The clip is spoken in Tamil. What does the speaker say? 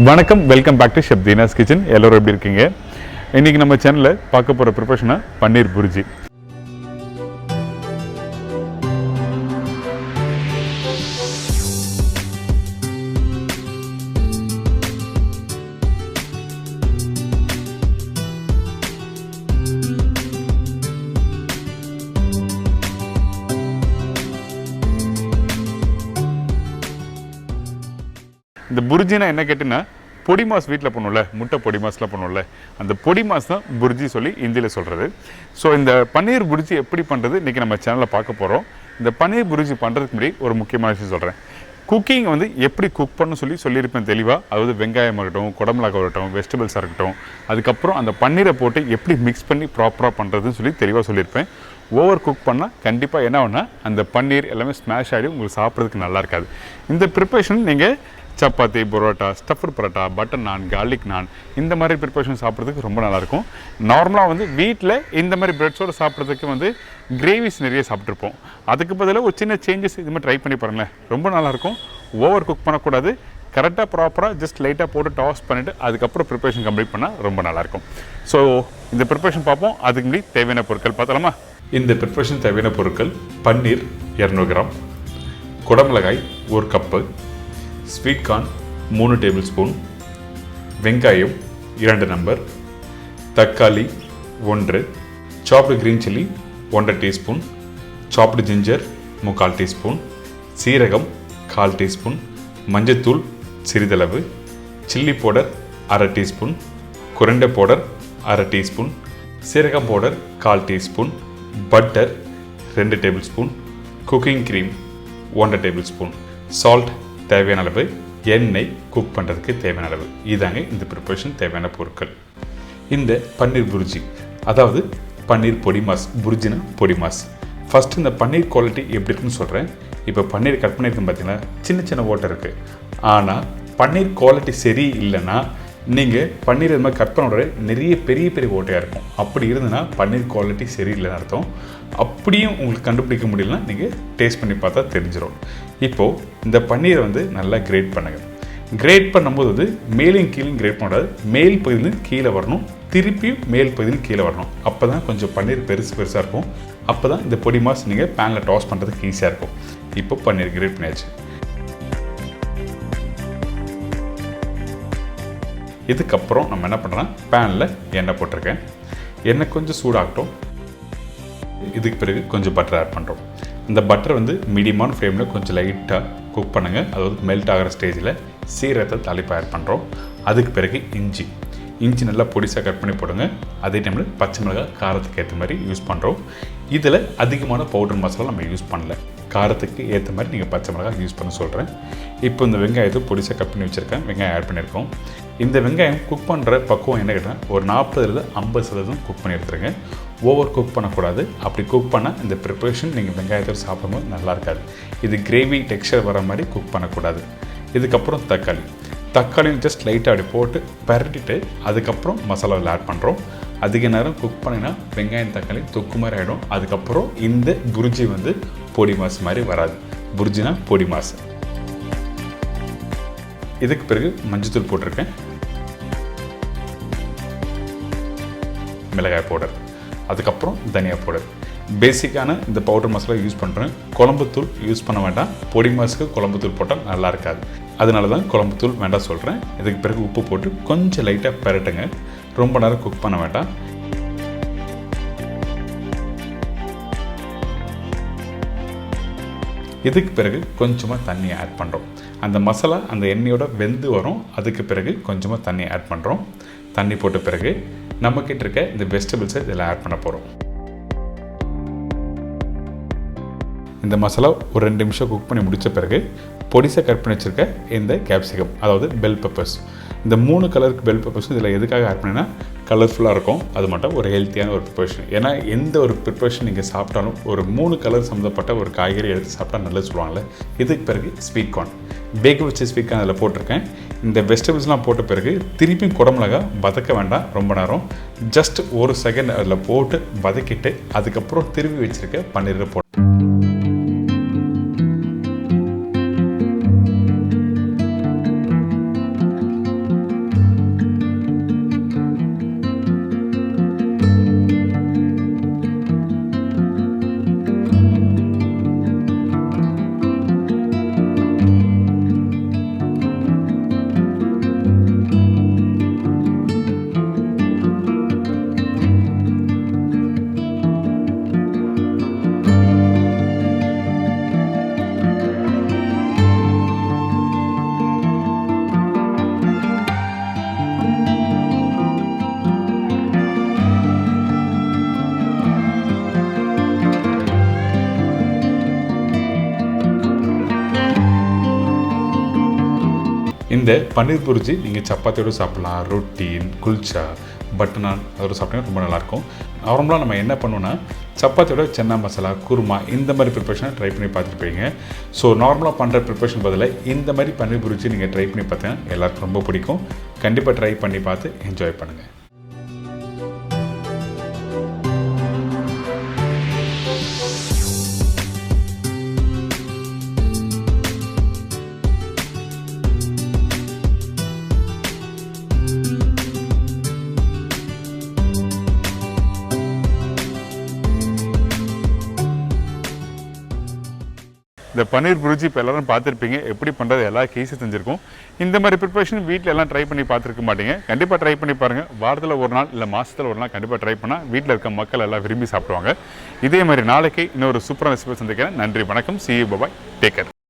வணக்கம், welcome back to chef Deena's kitchen. எல்லோரும் எப்படி இருக்கீங்க? இன்றைக்கி நம்ம சேனலில் பார்க்க போகிற ப்ரிப்பரேஷனாக பன்னீர் புர்ஜி. இந்த புர்ஜினா என்ன கேட்டிங்கன்னா, பொடிமாஸ் வீட்டில் பண்ணுவோம்ல, முட்டை பொடிமாஸ்லாம் பண்ணுவோம்ல, அந்த பொடிமாஸ் தான் புர்ஜி சொல்லி இந்தியில் சொல்கிறது. ஸோ இந்த பன்னீர் புர்ஜி எப்படி பண்ணுறது இன்றைக்கி நம்ம சேனலில் பார்க்க போகிறோம். இந்த பன்னீர் புர்ஜி பண்ணுறதுக்கு முன்னாடி ஒரு முக்கியமான விஷயம் சொல்கிறேன். குக்கிங் வந்து எப்படி குக் பண்ண சொல்லியிருப்பேன் தெளிவாக. அதாவது வெங்காயம் இருக்கட்டும், குடமிளகாய் இருக்கட்டும், வெஜிடபிள்ஸாக இருக்கட்டும், அதுக்கப்புறம் அந்த பன்னீரை போட்டு எப்படி மிக்ஸ் பண்ணி ப்ராப்பராக பண்ணுறதுன்னு சொல்லி தெளிவாக சொல்லியிருப்பேன். ஓவர் குக் பண்ணால் கண்டிப்பாக என்ன ஆகுனா அந்த பன்னீர் எல்லாமே ஸ்மாஷ் ஆகிடும், உங்களுக்கு சாப்பிட்றதுக்கு நல்லா இருக்காது. இந்த ப்ரிப்பரேஷன் நீங்கள் சப்பாத்தி, பரோட்டா, ஸ்டஃப்டு பரோட்டா, பட்டர் நான், கார்லிக் நான், இந்த மாதிரி ப்ரிப்பரேஷன் சாப்பிட்றதுக்கு ரொம்ப நல்லாயிருக்கும். நார்மலாக வந்து வீட்டில் இந்த மாதிரி பிரெட்ஸோடு சாப்பிட்றதுக்கு வந்து கிரேவிஸ் நிறைய சாப்பிட்ருப்போம். அதுக்கு பதிலாக ஒரு சின்ன சேஞ்சஸ் இது மாதிரி ட்ரை பண்ணி பாருங்களேன், ரொம்ப நல்லாயிருக்கும். ஓவர் குக் பண்ணக்கூடாது, கரெக்டாக ப்ராப்பராக ஜஸ்ட் லைட்டாக போட்டு டாஸ் பண்ணிவிட்டு அதுக்கப்புறம் ப்ரிப்பரேஷன் கம்ப்ளீட் பண்ணால் ரொம்ப நல்லாயிருக்கும். ஸோ இந்த ப்ரிப்பரேஷன் பார்ப்போம். அதுக்கு முன்னாடி தேவையான பொருட்கள் பார்த்தலாமா? இந்த ப்ரிப்பரேஷன் தேவையான பொருட்கள்: பன்னீர் 200 கிராம், குடமிளகாய் 1 cup, sweet corn 3 tablespoon, வெங்காயம் 2 நம்பர், தக்காளி 1, chopped green chilli 1/2 teaspoon, chopped ginger 3/4 teaspoon, சீரகம் 1/4 டீஸ்பூன், மஞ்சத்தூள் சிறிதளவு, chilli powder 1/2 teaspoon, coriander powder 1/2 teaspoon, சீரகம் powder 1/4 teaspoon, butter 2 tablespoon, cooking cream 1/2 tablespoon, salt தேவையான அளவு, எண்ணெய் குக் பண்ணுறதுக்கு தேவையான அளவு. இதாங்க இந்த ப்ரிப்பரேஷன் தேவையான பொருட்கள். இந்த பன்னீர் புர்ஜி, அதாவது பன்னீர் பொடிமாஸ், புர்ஜினா பொடிமாஸ். ஃபஸ்ட்டு இந்த பன்னீர் குவாலிட்டி எப்படி இருக்குன்னு சொல்கிறேன். இப்போ பன்னீர் கட் பண்ணியிருக்கேன் பார்த்தீங்கன்னா, சின்ன சின்ன ஓட்டை இருக்குது. ஆனால் பன்னீர் குவாலிட்டி சரி இல்லைன்னா நீங்கள் பன்னீர் இது மாதிரி கட் பண்ண உடனே நிறைய பெரிய பெரிய ஓட்டையாக இருக்கும். அப்படி இருந்ததுன்னா பன்னீர் குவாலிட்டி சரியில்லைன்னு அர்த்தம். அப்படியும் உங்களுக்கு கண்டுபிடிக்க முடியலன்னா நீங்கள் டேஸ்ட் பண்ணி பார்த்தா தெரிஞ்சிடும். இப்போது இந்த பன்னீரை வந்து நல்லா கிரேட் பண்ணுங்கள். கிரேட் பண்ணும்போது வந்து மேலும் கீழே கிரேட் பண்ணக்கூடாது, மேல் பகுதியிலும் கீழே வரணும், திருப்பியும் மேல் பகுதியிலும் கீழே வரணும். அப்போ தான் கொஞ்சம் பன்னீர் பெருசாக இருக்கும். அப்போ தான் இந்த பொடி மாஸ் நீங்கள் பேனில் டாஸ் பண்ணுறதுக்கு ஈஸியாக இருக்கும். இப்போ பன்னீர் கிரேட் பண்ணியாச்சு. இதுக்கப்புறம் நம்ம என்ன பண்ணுறோம், பேனில் எண்ணெய் போட்டிருக்கேன். எண்ணெய் கொஞ்சம் சூடாகட்டும். இதுக்கு பிறகு கொஞ்சம் பட்டர் ஆட் பண்ணுறோம். இந்த பட்டர் வந்து மீடியமான ஃப்ளேமில் கொஞ்சம் லைட்டாக குக் பண்ணுங்கள். அதாவது மெல்ட் ஆகிற ஸ்டேஜில் சீரகத்தை தாளிப்பு ஆட் பண்ணுறோம். அதுக்கு பிறகு இஞ்சி நல்லா பொடிசாக கட் பண்ணி போடுங்க. அதே டைமில் பச்சை மிளகாய் காரத்துக்கு ஏற்ற மாதிரி யூஸ் பண்ணுறோம். இதில் அதிகமான பவுடர் மசாலா நம்ம யூஸ் பண்ணல, காரத்துக்கு ஏற்ற மாதிரி நீங்கள் பச்சை மிளகாய் யூஸ் பண்ண சொல்கிறேன். இப்போ இந்த வெங்காயத்தை பொடிசாக கட் பண்ணி வச்சுருக்கேன், வெங்காயம் ஆட் பண்ணியிருக்கோம். இந்த வெங்காயம் குக் பண்ணுற பக்குவம் என்ன கேட்டால் ஒரு 40-50% குக் பண்ணி எடுத்துருங்க. ஓவர் குக் பண்ணக்கூடாது. அப்படி குக் பண்ணால் இந்த ப்ரிப்பரேஷன் நீங்கள் வெங்காயத்தோடு சாப்பிடும்போது நல்லா இருக்காது. இது கிரேவி டெக்ஸ்சர் வர மாதிரி குக் பண்ணக்கூடாது. இதுக்கப்புறம் தக்காளியும் ஜஸ்ட் லைட்டாக அப்படி போட்டு பரட்டிட்டு அதுக்கப்புறம் மசாலாவில் ஆட் பண்ணுறோம். அதிக நேரம் குக் பண்ணினா வெங்காயம் தக்காளி தொக்கு மாதிரி ஆகிடும். அதுக்கப்புறம் இந்த புர்ஜி வந்து பொடி மாஸ் மாதிரி வராது. புர்ஜினா பொடி மாஸ். இதுக்கு பிறகு மஞ்சத்தூள் போட்டிருக்கேன், மிளகாய் பவுடர், அதுக்கப்புறம் தனியா பவுடர். பேசிக்கான இந்த பவுடர் மசாலா யூஸ் பண்ணுறேன். குழம்புத்தூள் யூஸ் பண்ண வேண்டாம். பொடி மாஸுக்கு குழம்புத்தூள் போட்டால் நல்லா இருக்காது. அதனால தான் குழம்புத்தூள் வேண்டாம் சொல்கிறேன். இதுக்கு பிறகு உப்பு போட்டு கொஞ்சம் லைட்டாக பரட்டுங்க. ரொம்ப நேரம் குக் பண்ண வேண்டாம். இதுக்கு பிறகு கொஞ்சமாக தண்ணி ஆட் பண்ணுறோம். அந்த மசாலா அந்த எண்ணெயோட வெந்து வரும். அதுக்கு பிறகு கொஞ்சமாக தண்ணி ஆட் பண்ணுறோம். தண்ணி போட்ட பிறகு நம்மக்கிட்ட இருக்க இந்த வெஜிடபிள்ஸை இதில் ஆட் பண்ண போகிறோம். இந்த மசாலா ஒரு 2 நிமிஷம் குக் பண்ணி முடித்த பிறகு பொடிசாக கட் பண்ணி வச்சுருக்க இந்த கேப்சிகம், அதாவது பெல் பெப்பர்ஸ், இந்த 3 கலருக்கு பெல் பெப்பர்ஸும் இதில் எதுக்காக ஆட் பண்ணினா கலர்ஃபுல்லாக இருக்கும். அது மட்டும் ஒரு ஹெல்த்தியான ஒரு ப்ரிப்பரேஷன். ஏன்னா எந்த ஒரு ப்ரிப்பரேஷன் நீங்கள் சாப்பிட்டாலும் ஒரு 3 கலர் சம்மந்தப்பட்ட ஒரு காய்கறி எடுத்து சாப்பிட்டா நல்லது சொல்லுவாங்கள்ல. இதுக்கு பிறகு ஸ்வீட் கார்ன், வேக வச்ச ஸ்வீட் கார்ன் அதில் போட்டிருக்கேன். இந்த வெஜிடபிள்ஸ்லாம் போட்ட பிறகு திருப்பியும் குடமிளகாய் வதக்க வேண்டாம் ரொம்ப நேரம், ஜஸ்ட் 1 செகண்ட் அதில் போட்டு வதக்கிட்டு அதுக்கப்புறம் திரும்பி வச்சுருக்க பன்னீரை போட்டு இந்த பன்னீர் புர்ஜி நீங்கள் சப்பாத்தியோடு சாப்பிட்லாம், ரொட்டி, குல்ச்சா, பட்டர் நான் அதோட சாப்பிட்டீங்கன்னா ரொம்ப நல்லாயிருக்கும். நார்மலாக நம்ம என்ன பண்ணுவோன்னா சப்பாத்தியோட சென்னா மசாலா, குருமா இந்த மாதிரி ப்ரிப்பரேஷனை ட்ரை பண்ணி பார்த்துருப்பீங்க. ஸோ நார்மலாக பண்ணுற ப்ரிப்பரேஷன் பதிலாக இந்த மாதிரி பன்னீர் புர்ஜி நீங்கள் ட்ரை பண்ணி பார்த்தீங்கன்னா எல்லாருக்கும் ரொம்ப பிடிக்கும். கண்டிப்பாக ட்ரை பண்ணி பார்த்து என்ஜாய் பண்ணுங்கள். இந்த பன்னீர் புர்ஜி இப்போ எல்லோரும் பார்த்துருப்பீங்க. எப்படி பண்ணுறது எல்லா கேஸும் செஞ்சுருக்கோம். இந்த மாதிரி ப்ரிப்பரேஷன் வீட்டில் எல்லாம் ட்ரை பண்ணி பார்த்துருக்க மாட்டீங்க. கண்டிப்பாக ட்ரை பண்ணி பாருங்கள். வாரத்தில் ஒரு நாள் இல்லை மாதத்தில் ஒரு நாள் கண்டிப்பாக ட்ரை பண்ணால் வீட்டில் இருக்க மக்கள் எல்லாம் விரும்பி சாப்பிடுவாங்க. இதே மாதிரி நாளைக்கு இன்னொரு சூப்பரான ரெசிபி சந்திக்கிறேன். நன்றி, வணக்கம். See you, bye bye. Take care.